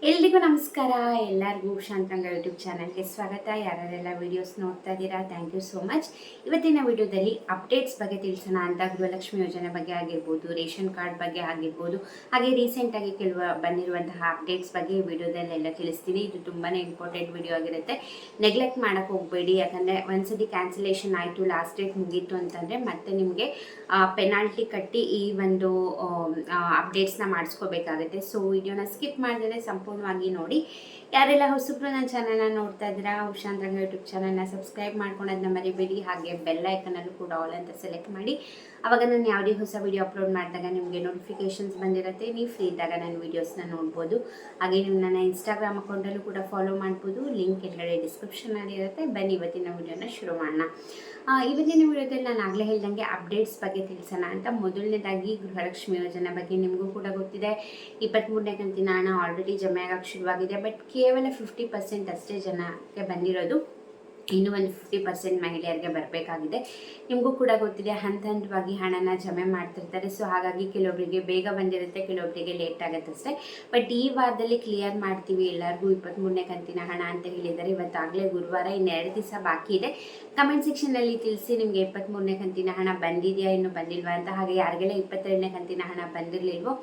ಎಲ್ರಿಗೂ ನಮಸ್ಕಾರ. ಎಲ್ಲರಿಗೂ ಶಾಂತಂಗ ಯೂಟ್ಯೂಬ್ ಚಾನಲ್ಗೆ ಸ್ವಾಗತ. ಯಾರೆಲ್ಲ ವಿಡಿಯೋಸ್ ನೋಡ್ತಾ ಇದ್ದೀರಾ, ಥ್ಯಾಂಕ್ ಯು ಸೋ ಮಚ್. ಇವತ್ತಿನ ವಿಡಿಯೋದಲ್ಲಿ ಅಪ್ಡೇಟ್ಸ್ ಬಗ್ಗೆ ತಿಳಿಸೋಣ ಅಂತ. ಗೃಹಲಕ್ಷ್ಮಿ ಯೋಜನೆ ಬಗ್ಗೆ ಆಗಿರ್ಬೋದು, ರೇಷನ್ ಕಾರ್ಡ್ ಬಗ್ಗೆ ಆಗಿರ್ಬೋದು, ಹಾಗೆ ರೀಸೆಂಟಾಗಿ ಬಂದಿರುವಂತಹ ಅಪ್ಡೇಟ್ಸ್ ಬಗ್ಗೆ ಈ ವಿಡಿಯೋದಲ್ಲೆಲ್ಲ ತಿಳಿಸ್ತೀನಿ. ಇದು ತುಂಬಾ ಇಂಪಾರ್ಟೆಂಟ್ ವಿಡಿಯೋ ಆಗಿರುತ್ತೆ, ನೆಗ್ಲೆಕ್ಟ್ ಮಾಡೋಕ್ಕೆ ಹೋಗಬೇಡಿ. ಯಾಕಂದರೆ ಒಂದ್ಸತಿ ಕ್ಯಾನ್ಸಲೇಷನ್ ಆಯಿತು, ಲಾಸ್ಟ್ ಡೇಟ್ ಮುಗೀತು ಅಂತಂದರೆ ಮತ್ತೆ ನಿಮಗೆ ಪೆನಾಲ್ಟಿ ಕಟ್ಟಿ ಈ ಒಂದು ಅಪ್ಡೇಟ್ಸ್ನ ಮಾಡಿಸ್ಕೋಬೇಕಾಗುತ್ತೆ. ಸೊ ವಿಡಿಯೋನ ಸ್ಕಿಪ್ ಮಾಡಿದರೆ ಸಂಪೂರ್ಣವಾಗಿ ನೋಡಿ. ಯಾರೆಲ್ಲ ಹೊಸಬ್ರು ನನ್ನ ಚಾನಲ್ನ ನೋಡ್ತಾ ಇದ್ದೀರಾ, ಉಷಾಂತರಂಗ ಯೂಟ್ಯೂಬ್ ಚಾನಲ್ನ ಸಬ್ಸ್ಕ್ರೈಬ್ ಮಾಡ್ಕೊಳೋದನ್ನ ಮರಿಬೇಡಿ. ಹಾಗೆ ಬೆಲ್ ಐಕನಲ್ಲೂ ಕೂಡ ಆಲ್ ಅಂತ ಸೆಲೆಕ್ಟ್ ಮಾಡಿ. ಆವಾಗ ನಾನು ಯಾವುದೇ ಹೊಸ ವಿಡಿಯೋ ಅಪ್ಲೋಡ್ ಮಾಡಿದಾಗ ನಿಮಗೆ ನೋಟಿಫಿಕೇಷನ್ಸ್ ಬಂದಿರುತ್ತೆ. ನೀವು ಫ್ರೀ ಇದ್ದಾಗ ನನ್ನ ವೀಡಿಯೋಸ್ನ ನೋಡ್ಬೋದು. ಹಾಗೆ ನೀವು ನನ್ನ ಇನ್ಸ್ಟಾಗ್ರಾಮ್ ಅಕೌಂಟಲ್ಲೂ ಕೂಡ ಫಾಲೋ ಮಾಡ್ಬೋದು. ಲಿಂಕ್ ಕೆಳಗಡೆ ಡಿಸ್ಕ್ರಿಪ್ಷನಲ್ಲಿ ಇರುತ್ತೆ. ಬನ್ನಿ ಇವತ್ತಿನ ವಿಡಿಯೋನ ಶುರು ಮಾಡೋಣ. ಇವತ್ತಿನ ವಿಡಿಯೋದಲ್ಲಿ ನಾನು ಆಗಲೇ ಹೇಳ್ದಂಗೆ ಅಪ್ಡೇಟ್ಸ್ ಬಗ್ಗೆ ತಿಳಿಸೋಣ ಅಂತ. ಮೊದಲನೇದಾಗಿ ಗೃಹಲಕ್ಷ್ಮಿ ಯೋಜನೆ ಬಗ್ಗೆ ನಿಮಗೂ ಕೂಡ ಗೊತ್ತಿದೆ. 23ನೇ ಕಂತಿನ ಹಣ ಆಲ್ರೆಡಿ ಜಮೆ ಆಗೋಕ್ಕೆ ಶುರುವಾಗಿದೆ. ಬಟ್ ಕೇವಲ 50% ಅಷ್ಟೇ ಜನಕ್ಕೆ ಬಂದಿರೋದು. ಇನ್ನೂ ಒಂದು 50% ಮಹಿಳೆಯರಿಗೆ ಬರಬೇಕಾಗಿದೆ. ನಿಮಗೂ ಕೂಡ ಗೊತ್ತಿದೆ, ಹಂತ ಹಂತವಾಗಿ ಹಣನ ಜಮೆ ಮಾಡ್ತಿರ್ತಾರೆ. ಸೊ ಹಾಗಾಗಿ ಕೆಲವೊಬ್ಬರಿಗೆ ಬೇಗ ಬಂದಿರುತ್ತೆ, ಕೆಲವೊಬ್ಬರಿಗೆ ಲೇಟ್ ಆಗುತ್ತೆ ಅಷ್ಟೇ. ಬಟ್ ಈ ವಾರದಲ್ಲಿ ಕ್ಲಿಯರ್ ಮಾಡ್ತೀವಿ ಎಲ್ಲರಿಗೂ 23ನೇ ಕಂತಿನ ಹಣ ಅಂತ ಹೇಳಿದ್ದಾರೆ. ಇವತ್ತಾಗಲೇ ಗುರುವಾರ, ಇನ್ನೆರಡು ದಿವಸ ಬಾಕಿ ಇದೆ. ಕಮೆಂಟ್ ಸೆಕ್ಷನಲ್ಲಿ ತಿಳಿಸಿ ನಿಮಗೆ 23ನೇ ಕಂತಿನ ಹಣ ಬಂದಿದೆಯಾ, ಇನ್ನೂ ಬಂದಿಲ್ವಾ ಅಂತ. ಹಾಗೆ ಯಾರಿಗೆಲ್ಲ 22ನೇ ಕಂತಿನ ಹಣ ಬಂದಿರಲಿಲ್ವೋ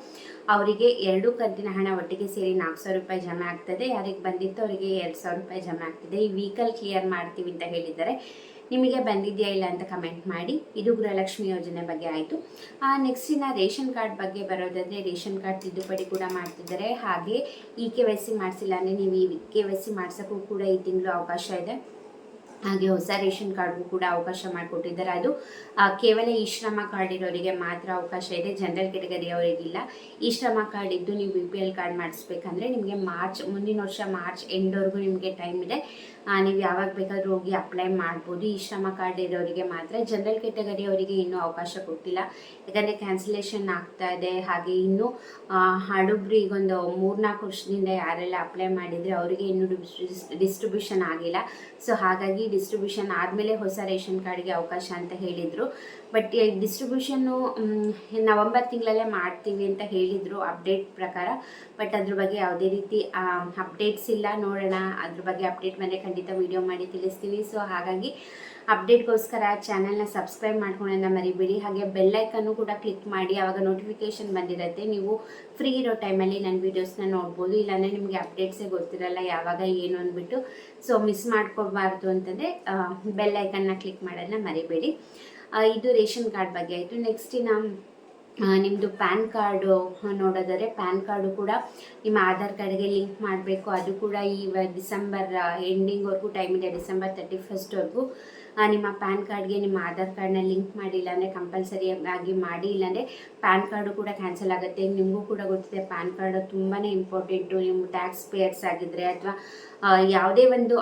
ಅವರಿಗೆ 2 ಕಂತಿನ ಹಣ ಒಟ್ಟಿಗೆ ಸೇರಿ 4,000 ರೂಪಾಯಿ ಜಮೆ ಆಗ್ತದೆ. ಯಾರಿಗೆ ಬಂದಿತ್ತು ಅವರಿಗೆ 2,000 ರೂಪಾಯಿ ಜಮೆ ಆಗ್ತಿದೆ. ಈ ವೀಕಲ್ಲಿ ಕ್ಲಿಯರ್ ಮಾಡ್ತೀವಿ ಅಂತ ಹೇಳಿದ್ದಾರೆ. ನಿಮಗೆ ಬಂದಿದೆಯಾ ಇಲ್ಲ ಅಂತ ಕಮೆಂಟ್ ಮಾಡಿ. ಇದು ಗೃಹಲಕ್ಷ್ಮಿ ಯೋಜನೆ ಬಗ್ಗೆ ಆಯಿತು. ನೆಕ್ಸ್ಟಿನ ರೇಷನ್ ಕಾರ್ಡ್ ಬಗ್ಗೆ ಬರೋದಾದರೆ, ರೇಷನ್ ಕಾರ್ಡ್ ತಿದ್ದುಪಡಿ ಕೂಡ ಮಾಡ್ತಿದ್ದಾರೆ. ಹಾಗೆ KYC ಮಾಡಿಸಿಲ್ಲ ಅಂದರೆ ನೀವು ಈ KYC ಮಾಡ್ಸೋಕ್ಕೂ ಕೂಡ ಈ ತಿಂಗಳು ಅವಕಾಶ ಇದೆ. ಹಾಗೆ ಹೊಸ ರೇಷನ್ ಕಾರ್ಡ್ಗೂ ಕೂಡ ಅವಕಾಶ ಮಾಡಿಕೊಟ್ಟಿದ್ದಾರೆ. ಅದು ಕೇವಲ ಈ ಶ್ರಮ ಕಾರ್ಡ್ ಇರೋರಿಗೆ ಮಾತ್ರ ಅವಕಾಶ ಇದೆ, ಜನರಲ್ ಕೆಟಗರಿಯವರಿಗಿಲ್ಲ. ಈ ಶ್ರಮ ಕಾರ್ಡ್ ಇದ್ದು ನೀವು BPL ಕಾರ್ಡ್ ಮಾಡಿಸ್ಬೇಕಂದ್ರೆ ನಿಮಗೆ ಮುಂದಿನ ವರ್ಷ ಮಾರ್ಚ್ ಎಂಡ್ವರೆಗೂ ನಿಮಗೆ ಟೈಮ್ ಇದೆ. ನೀವು ಯಾವಾಗ ಬೇಕಾದರೂ ಹೋಗಿ ಅಪ್ಲೈ ಮಾಡ್ಬೋದು. ಈ ಶ್ರಮ ಕಾರ್ಡ್ ಇರೋರಿಗೆ ಮಾತ್ರ. ಜನರಲ್ ಕೆಟಗರಿಯವರಿಗೆ ಇನ್ನೂ ಅವಕಾಶ ಕೊಟ್ಟಿಲ್ಲ, ಯಾಕಂದರೆ ಕ್ಯಾನ್ಸಲೇಷನ್ ಆಗ್ತಾ ಇದೆ. ಹಾಗೆ ಇನ್ನೂ ಹಡಬ್ರು ಈಗೊಂದು 3-4 ವರ್ಷದಿಂದ ಯಾರೆಲ್ಲ ಅಪ್ಲೈ ಮಾಡಿದರೆ ಅವರಿಗೆ ಇನ್ನೂ ಡಿಸ್ಟ್ರಿಬ್ಯೂಷನ್ ಆಗಿಲ್ಲ. ಸೊ ಹಾಗಾಗಿ ಡಿಸ್ಟ್ರಿಬ್ಯೂಷನ್ ಆದಮೇಲೆ ಹೊಸ ರೇಷನ್ ಕಾರ್ಡ್ಗೆ ಅವಕಾಶ ಅಂತ ಹೇಳಿದರು. ಬಟ್ ಡಿಸ್ಟ್ರಿಬ್ಯೂಷನ್ನು ನವಂಬರ್ ತಿಂಗಳಲ್ಲೇ ಮಾಡ್ತೀವಿ ಅಂತ ಹೇಳಿದರು ಅಪ್ಡೇಟ್ ಪ್ರಕಾರ. ಬಟ್ ಅದ್ರ ಬಗ್ಗೆ ಯಾವುದೇ ರೀತಿ ಅಪ್ಡೇಟ್ಸ್ ಇಲ್ಲ. ನೋಡೋಣ, ಅದ್ರ ಬಗ್ಗೆ ಅಪ್ಡೇಟ್ ಮೇಲೆ ಖಂಡಿತ ವಿಡಿಯೋ ಮಾಡಿ ತಿಳಿಸ್ತೀನಿ. ಸೊ ಹಾಗಾಗಿ ಅಪ್ಡೇಟ್ಗೋಸ್ಕರ ಚಾನಲ್ನ ಸಬ್ಸ್ಕ್ರೈಬ್ ಮಾಡ್ಕೊಳ್ಳೋದನ್ನ ಮರಿಬೇಡಿ. ಹಾಗೆ ಬೆಲ್ಲೈಕನ್ನು ಕೂಡ ಕ್ಲಿಕ್ ಮಾಡಿ, ಆವಾಗ ನೋಟಿಫಿಕೇಷನ್ ಬಂದಿರುತ್ತೆ. ನೀವು ಫ್ರೀ ಇರೋ ಟೈಮಲ್ಲಿ ನನ್ನ ವೀಡಿಯೋಸ್ನ ನೋಡ್ಬೋದು. ಇಲ್ಲಾಂದರೆ ನಿಮಗೆ ಅಪ್ಡೇಟ್ಸೇ ಗೊತ್ತಿರಲ್ಲ ಯಾವಾಗ ಏನು ಅಂದ್ಬಿಟ್ಟು. ಸೊ ಮಿಸ್ ಮಾಡ್ಕೋಬಾರ್ದು ಅಂತಂದರೆ ಬೆಲ್ಲೈಕನ್ನ ಕ್ಲಿಕ್ ಮಾಡೋದನ್ನ ಮರಿಬೇಡಿ. ಇದು ರೇಷನ್ ಕಾರ್ಡ್ ಬಗ್ಗೆ ಆಯಿತು. ನೆಕ್ಸ್ಟಿನ ನಿಮ್ಮದು ಪ್ಯಾನ್ ಕಾರ್ಡು ನೋಡೋದಾದರೆ, ಪ್ಯಾನ್ ಕಾರ್ಡು ಕೂಡ ನಿಮ್ಮ ಆಧಾರ್ ಕಾರ್ಡ್ಗೆ ಲಿಂಕ್ ಮಾಡಬೇಕು. ಅದು ಕೂಡ ಈ ಡಿಸೆಂಬರ್ ಎಂಡಿಂಗ್ವರೆಗೂ ಟೈಮ್ ಇದೆ, ಡಿಸೆಂಬರ್ 31ಸ್ಟ್ವರೆಗೂ. ನಿಮ್ಮ ಪ್ಯಾನ್ ಕಾರ್ಡ್ಗೆ ನಿಮ್ಮ ಆಧಾರ್ ಕಾರ್ಡ್ನ ಲಿಂಕ್ ಮಾಡಿಲ್ಲ ಅಂದರೆ ಕಂಪಲ್ಸರಿಯಾಗಿ ಮಾಡಿ, ಇಲ್ಲಾಂದರೆ ಪ್ಯಾನ್ ಕಾರ್ಡು ಕೂಡ ಕ್ಯಾನ್ಸಲ್ ಆಗುತ್ತೆ. ನಿಮಗೂ ಕೂಡ ಗೊತ್ತಿದೆ ಪ್ಯಾನ್ ಕಾರ್ಡು ತುಂಬಾ ಇಂಪಾರ್ಟೆಂಟು. ನೀವು ಟ್ಯಾಕ್ಸ್ ಪೇಯರ್ಸ್ ಆಗಿದ್ದರೆ ಅಥವಾ ಯಾವುದೇ ಒಂದು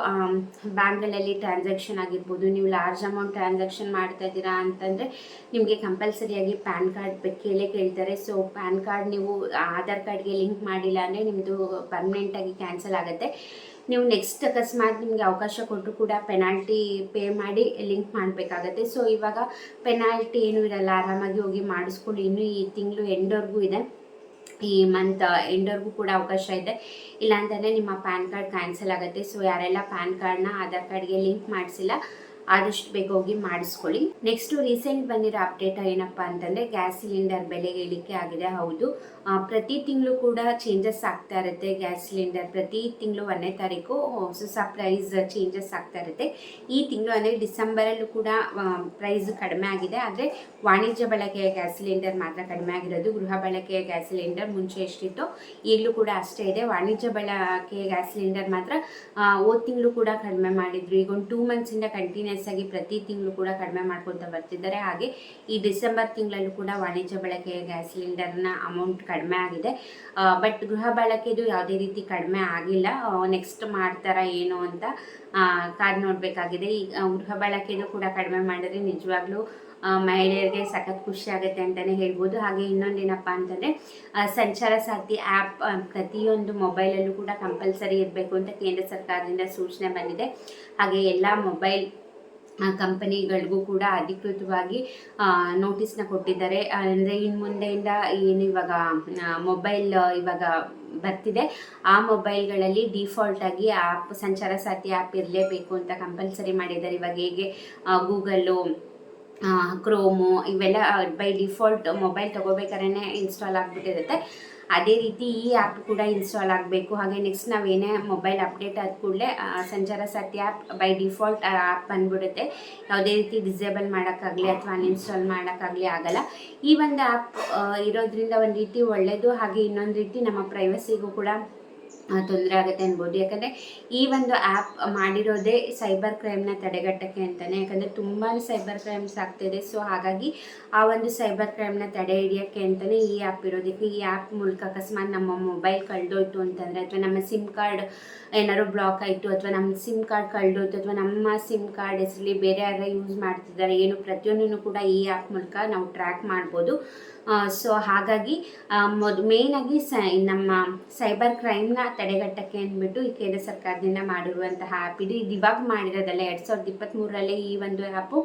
ಬ್ಯಾಂಕ್ಗಳಲ್ಲಿ ಟ್ರಾನ್ಸಾಕ್ಷನ್ ಆಗಿರ್ಬೋದು, ನೀವು ಲಾರ್ಜ್ ಅಮೌಂಟ್ ಟ್ರಾನ್ಸಾಕ್ಷನ್ ಮಾಡ್ತಾ ಇದ್ದೀರಾ ಅಂತಂದರೆ ನಿಮಗೆ ಕಂಪಲ್ಸರಿಯಾಗಿ ಪ್ಯಾನ್ ಕಾರ್ಡ್ ಕೇಳ್ತಾರೆ. ಸೊ ಪ್ಯಾನ್ ಕಾರ್ಡ್ ನೀವು ಆಧಾರ್ ಕಾರ್ಡ್ಗೆ ಲಿಂಕ್ ಮಾಡಿಲ್ಲ ಅಂದರೆ ನಿಮ್ಮದು ಪರ್ಮನೆಂಟಾಗಿ ಕ್ಯಾನ್ಸಲ್ ಆಗುತ್ತೆ. ನೀವು ನೆಕ್ಸ್ಟ್ ಅಕಸ್ಮಾತ್ ನಿಮಗೆ ಅವಕಾಶ ಕೊಟ್ಟರು ಕೂಡ ಪೆನಾಲ್ಟಿ ಪೇ ಮಾಡಿ ಲಿಂಕ್ ಮಾಡಬೇಕಾಗತ್ತೆ. ಸೊ ಇವಾಗ ಪೆನಾಲ್ಟಿ ಏನೂ ಇರಲ್ಲ, ಆರಾಮಾಗಿ ಹೋಗಿ ಮಾಡಿಸ್ಕೊಂಡು. ಇನ್ನೂ ಈ ತಿಂಗಳು ಎಂಡ್ವರೆಗೂ ಇದೆ, ಈ ಮಂತ್ ಎಂಡ್ವರೆಗೂ ಕೂಡ ಅವಕಾಶ ಇದೆ. ಇಲ್ಲಾಂತಂದರೆ ನಿಮ್ಮ ಪ್ಯಾನ್ ಕಾರ್ಡ್ ಕ್ಯಾನ್ಸಲ್ ಆಗುತ್ತೆ. ಸೊ ಯಾರೆಲ್ಲ ಪ್ಯಾನ್ ಕಾರ್ಡ್ನ ಆಧಾರ್ ಕಾರ್ಡ್ಗೆ ಲಿಂಕ್ ಮಾಡಿಸಿಲ್ಲ ಆದಷ್ಟು ಬೇಗ ಹೋಗಿ ಮಾಡಿಸ್ಕೊಳ್ಳಿ. ನೆಕ್ಸ್ಟು ರೀಸೆಂಟ್ ಬಂದಿರೋ ಅಪ್ಡೇಟ್ ಏನಪ್ಪ ಅಂತಂದರೆ, ಗ್ಯಾಸ್ ಸಿಲಿಂಡರ್ ಬೆಲೆ ಇಳಿಕೆ ಆಗಿದೆ. ಹೌದು, ಪ್ರತಿ ತಿಂಗಳು ಕೂಡ ಚೇಂಜಸ್ ಆಗ್ತಾ ಇರುತ್ತೆ. ಗ್ಯಾಸ್ ಸಿಲಿಂಡರ್ ಪ್ರತಿ ತಿಂಗಳು 1ನೇ ತಾರೀಕು ಹೊಸ ಪ್ರೈಸ್ ಚೇಂಜಸ್ ಆಗ್ತಾ ಇರುತ್ತೆ. ಈ ತಿಂಗಳು ಅಂದರೆ ಡಿಸೆಂಬರಲ್ಲೂ ಕೂಡ ಪ್ರೈಸ್ ಕಡಿಮೆ ಆಗಿದೆ. ಆದರೆ ವಾಣಿಜ್ಯ ಬಳಕೆಯ ಗ್ಯಾಸ್ ಸಿಲಿಂಡರ್ ಮಾತ್ರ ಕಡಿಮೆ ಆಗಿರೋದು. ಗೃಹ ಬಳಕೆಯ ಗ್ಯಾಸ್ ಸಿಲಿಂಡರ್ ಮುಂಚೆ ಎಷ್ಟಿತ್ತು ಈಗಲೂ ಕೂಡ ಅಷ್ಟೇ ಇದೆ. ವಾಣಿಜ್ಯ ಬಳಕೆಯ ಗ್ಯಾಸ್ ಸಿಲಿಂಡರ್ ಮಾತ್ರ ಹೋದ ತಿಂಗಳು ಕೂಡ ಕಡಿಮೆ ಮಾಡಿದ್ರು. ಈಗ ಒಂದು 2 ಮಂತ್ಸಿಂದ ಕಂಟಿನ್ಯೂಸ್ ಆಗಿ ಪ್ರತಿ ತಿಂಗಳು ಕೂಡ ಕಡಿಮೆ ಮಾಡ್ಕೊತಾ ಬರ್ತಿದ್ದಾರೆ. ಹಾಗೆ ಈ ಡಿಸೆಂಬರ್ ತಿಂಗಳಲ್ಲೂ ಕೂಡ ವಾಣಿಜ್ಯ ಬಳಕೆಯ ಗ್ಯಾಸ್ ಸಿಲಿಂಡರ್ನ ಅಮೌಂಟ್ ಕಡಿಮೆ ಆಗಿದೆ. ಬಟ್ ಗೃಹ ಬಳಕೆದು ಯಾವುದೇ ರೀತಿ ಕಡಿಮೆ ಆಗಿಲ್ಲ. ನೆಕ್ಸ್ಟ್ ಮಾಡ್ತಾರಾ ಏನು ಅಂತ ಕಾದು ನೋಡಬೇಕಾಗಿದೆ. ಈ ಗೃಹ ಬಳಕೆದು ಕೂಡ ಕಡಿಮೆ ಮಾಡಿದ್ರೆ ನಿಜವಾಗ್ಲೂ ಮಹಿಳೆಯರಿಗೆ ಸಖತ್ ಖುಷಿ ಆಗುತ್ತೆ ಅಂತಲೇ ಹೇಳ್ಬೋದು. ಹಾಗೆ ಇನ್ನೊಂದೇನಪ್ಪ ಅಂತಂದರೆ, ಸಂಚಾರ ಸಾಥಿ ಆ್ಯಪ್ ಪ್ರತಿಯೊಂದು ಮೊಬೈಲಲ್ಲೂ ಕೂಡ ಕಂಪಲ್ಸರಿ ಇರಬೇಕು ಅಂತ ಕೇಂದ್ರ ಸರ್ಕಾರದಿಂದ ಸೂಚನೆ ಬಂದಿದೆ. ಹಾಗೆ ಎಲ್ಲ ಮೊಬೈಲ್ ಕಂಪನಿಗಳಿಗೂ ಕೂಡ ಅಧಿಕೃತವಾಗಿ ನೋಟಿಸ್ನ ಕೊಟ್ಟಿದ್ದಾರೆ. ಅಂದರೆ ಇನ್ನು ಮುಂದೆಯಿಂದ ಏನು ಇವಾಗ ಮೊಬೈಲ್ ಇವಾಗ ಬರ್ತಿದೆ, ಆ ಮೊಬೈಲ್ಗಳಲ್ಲಿ ಡಿಫಾಲ್ಟಾಗಿ ಆ್ಯಪ್ ಸಂಚಾರ ಸಾಥಿ ಆ್ಯಪ್ ಇರಲೇಬೇಕು ಅಂತ ಕಂಪಲ್ಸರಿ ಮಾಡಿದ್ದಾರೆ. ಇವಾಗ ಹೇಗೆ ಗೂಗಲ್ಲು, ಕ್ರೋಮು ಇವೆಲ್ಲ ಬೈ ಡಿಫಾಲ್ಟ್ ಮೊಬೈಲ್ ತೊಗೋಬೇಕಾದ್ರೆ ಇನ್ಸ್ಟಾಲ್ ಆಗಿಬಿಟ್ಟಿರುತ್ತೆ. ಅದೇ ರೀತಿ ಈ ಆ್ಯಪ್ ಕೂಡ ಇನ್ಸ್ಟಾಲ್ ಆಗಬೇಕು. ಹಾಗೆ ನೆಕ್ಸ್ಟ್ ನಾವೇನೇ ಮೊಬೈಲ್ ಅಪ್ಡೇಟ್ ಆದ ಕೂಡಲೇ ಸಂಚಾರ ಸಾಥಿ ಆ್ಯಪ್ ಬೈ ಡಿಫಾಲ್ಟ್ ಆ್ಯಪ್ ಬಂದ್ಬಿಡುತ್ತೆ. ಯಾವುದೇ ರೀತಿ ಡಿಸೇಬಲ್ ಮಾಡೋಕ್ಕಾಗಲಿ ಅಥವಾ ಅನ್ಇನ್ಸ್ಟಾಲ್ ಮಾಡೋಕ್ಕಾಗಲಿ ಆಗಲ್ಲ. ಈ ಒಂದು ಆ್ಯಪ್ ಇರೋದ್ರಿಂದ ಒಂದು ರೀತಿ ಒಳ್ಳೆಯದು, ಹಾಗೆ ಇನ್ನೊಂದು ರೀತಿ ನಮ್ಮ ಪ್ರೈವಸಿಗೂ ಕೂಡ ತೊಂದರೆ ಆಗುತ್ತೆ ಅನ್ಬೋದು. ಯಾಕಂದರೆ ಈ ಒಂದು ಆ್ಯಪ್ ಮಾಡಿರೋದೇ ಸೈಬರ್ ಕ್ರೈಮ್ನ ತಡೆಗಟ್ಟಕ್ಕೆ ಅಂತಲೇ. ಯಾಕಂದರೆ ತುಂಬಾ ಸೈಬರ್ ಕ್ರೈಮ್ಸ್ ಆಗ್ತಿದೆ. ಸೊ ಹಾಗಾಗಿ ಆ ಒಂದು ಸೈಬರ್ ಕ್ರೈಮ್ನ ತಡೆ ಹಿಡಿಯೋಕ್ಕೆ ಅಂತಲೇ ಈ ಆ್ಯಪ್ ಇರೋದಕ್ಕೆ. ಈ ಆ್ಯಪ್ ಮೂಲಕ ಅಕಸ್ಮಾತ್ ನಮ್ಮ ಮೊಬೈಲ್ ಕಳೆದೋಯ್ತು ಅಂತಂದರೆ, ಅಥವಾ ನಮ್ಮ ಸಿಮ್ ಕಾರ್ಡ್ ಏನಾದ್ರು ಬ್ಲಾಕ್ ಆಯಿತು, ಅಥವಾ ನಮ್ಮ ಸಿಮ್ ಕಾರ್ಡ್ ಕಳೆದೋಯ್ತು, ಅಥವಾ ನಮ್ಮ ಸಿಮ್ ಕಾರ್ಡ್ ಹೆಸರಲ್ಲಿ ಬೇರೆ ಯಾರು ಯೂಸ್ ಮಾಡ್ತಿದ್ದಾರೆ ಏನು, ಪ್ರತಿಯೊಂದನ್ನು ಕೂಡ ಈ ಆ್ಯಪ್ ಮೂಲಕ ನಾವು ಟ್ರ್ಯಾಕ್ ಮಾಡ್ಬೋದು. ಸೊ ಹಾಗಾಗಿ ಮೇಯ್ನಾಗಿ ನಮ್ಮ ಸೈಬರ್ ಕ್ರೈಮ್ನ ತಡೆಗಟ್ಟಕ್ಕೆ ಅಂದ್ಬಿಟ್ಟು ಈ ಕೇಂದ್ರ ಸರ್ಕಾರದಿಂದ ಮಾಡಿರುವಂತಹ ಆ್ಯಪ್ ಇದು ಇವಾಗ ಮಾಡಿರೋದಲ್ಲ, 2023ರಲ್ಲೇ ಈ ಒಂದು ಆ್ಯಪು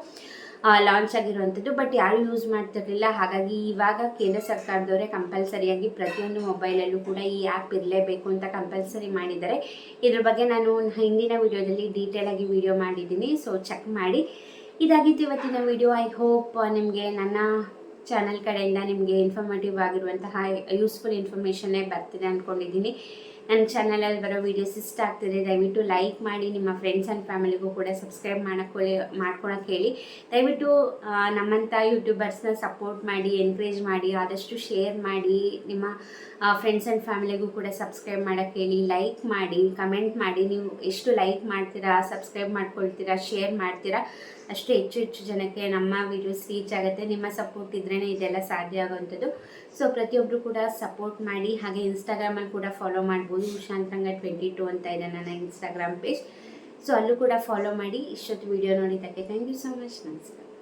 ಲಾಂಚ್ ಆಗಿರುವಂಥದ್ದು. ಬಟ್ ಯಾರು ಯೂಸ್ ಮಾಡ್ತಿರಲಿಲ್ಲ. ಹಾಗಾಗಿ ಇವಾಗ ಕೇಂದ್ರ ಸರ್ಕಾರದವರೇ ಕಂಪಲ್ಸರಿಯಾಗಿ ಪ್ರತಿಯೊಂದು ಮೊಬೈಲಲ್ಲೂ ಕೂಡ ಈ ಆ್ಯಪ್ ಇರಲೇಬೇಕು ಅಂತ ಕಂಪಲ್ಸರಿ ಮಾಡಿದ್ದಾರೆ. ಇದ್ರ ಬಗ್ಗೆ ನಾನು ಹಿಂದಿನ ವಿಡಿಯೋದಲ್ಲಿ ಡೀಟೇಲಾಗಿ ವಿಡಿಯೋ ಮಾಡಿದ್ದೀನಿ, ಸೊ ಚೆಕ್ ಮಾಡಿ. ಇದಾಗಿತ್ತು ಇವತ್ತಿನ ವಿಡಿಯೋ. ಐ ಹೋಪ್ ನಿಮಗೆ ನನ್ನ ಚಾನಲ್ ಕಡೆಯಿಂದ ನಿಮಗೆ ಇನ್ಫಾರ್ಮೇಟಿವ್ ಆಗಿರುವಂತಹ ಯೂಸ್ಫುಲ್ ಇನ್ಫಾರ್ಮೇಷನ್ನೇ ಬರ್ತಿದೆ ಅಂದ್ಕೊಂಡಿದ್ದೀನಿ. ನನ್ನ ಚಾನಲಲ್ಲಿ ಬರೋ ವೀಡಿಯೋಸ್ ಇಷ್ಟ ಆಗ್ತಿದೆ, ದಯವಿಟ್ಟು ಲೈಕ್ ಮಾಡಿ. ನಿಮ್ಮ ಫ್ರೆಂಡ್ಸ್ ಆ್ಯಂಡ್ ಫ್ಯಾಮಿಲಿಗೂ ಕೂಡ ಸಬ್ಸ್ಕ್ರೈಬ್ ಮಾಡ್ಕೊಳಕ್ಕೆ ಹೇಳಿ. ದಯವಿಟ್ಟು ನಮ್ಮಂಥ ಯೂಟ್ಯೂಬರ್ಸ್ನ ಸಪೋರ್ಟ್ ಮಾಡಿ, ಎನ್ಕರೇಜ್ ಮಾಡಿ, ಆದಷ್ಟು ಶೇರ್ ಮಾಡಿ. ನಿಮ್ಮ ಫ್ರೆಂಡ್ಸ್ ಆ್ಯಂಡ್ ಫ್ಯಾಮಿಲಿಗೂ ಕೂಡ ಸಬ್ಸ್ಕ್ರೈಬ್ ಮಾಡೋಕ್ಕೆ ಹೇಳಿ. ಲೈಕ್ ಮಾಡಿ, ಕಮೆಂಟ್ ಮಾಡಿ. ನೀವು ಎಷ್ಟು ಲೈಕ್ ಮಾಡ್ತೀರಾ, ಸಬ್ಸ್ಕ್ರೈಬ್ ಮಾಡ್ಕೊಳ್ತೀರಾ, ಶೇರ್ ಮಾಡ್ತೀರಾ, ಅಷ್ಟು ಹೆಚ್ಚು ಜನಕ್ಕೆ ನಮ್ಮ ವೀಡಿಯೋಸ್ ರೀಚ್ ಆಗುತ್ತೆ. ನಿಮ್ಮ ಸಪೋರ್ಟ್ ಇದ್ರೇ ಇದೆಲ್ಲ ಸಾಧ್ಯ ಆಗುವಂಥದ್ದು. ಸೊ ಪ್ರತಿಯೊಬ್ಬರು ಕೂಡ ಸಪೋರ್ಟ್ ಮಾಡಿ. ಹಾಗೆ ಇನ್ಸ್ಟಾಗ್ರಾಮಲ್ಲಿ ಕೂಡ ಫಾಲೋ ಮಾಡ್ಬೋದು. ಉಷಾಂತರಂಗ 22 ಅಂತ ಇದೆ ನನ್ನ ಇನ್ಸ್ಟಾಗ್ರಾಮ್ ಪೇಜ್. ಸೊ ಅಲ್ಲೂ ಕೂಡ ಫಾಲೋ ಮಾಡಿ. ಇಷ್ಟೊತ್ತು ವಿಡಿಯೋ ನೋಡಿದ್ದಕ್ಕೆ ಥ್ಯಾಂಕ್ ಯು ಸೊ ಮಚ್. ನಮಸ್ಕಾರ.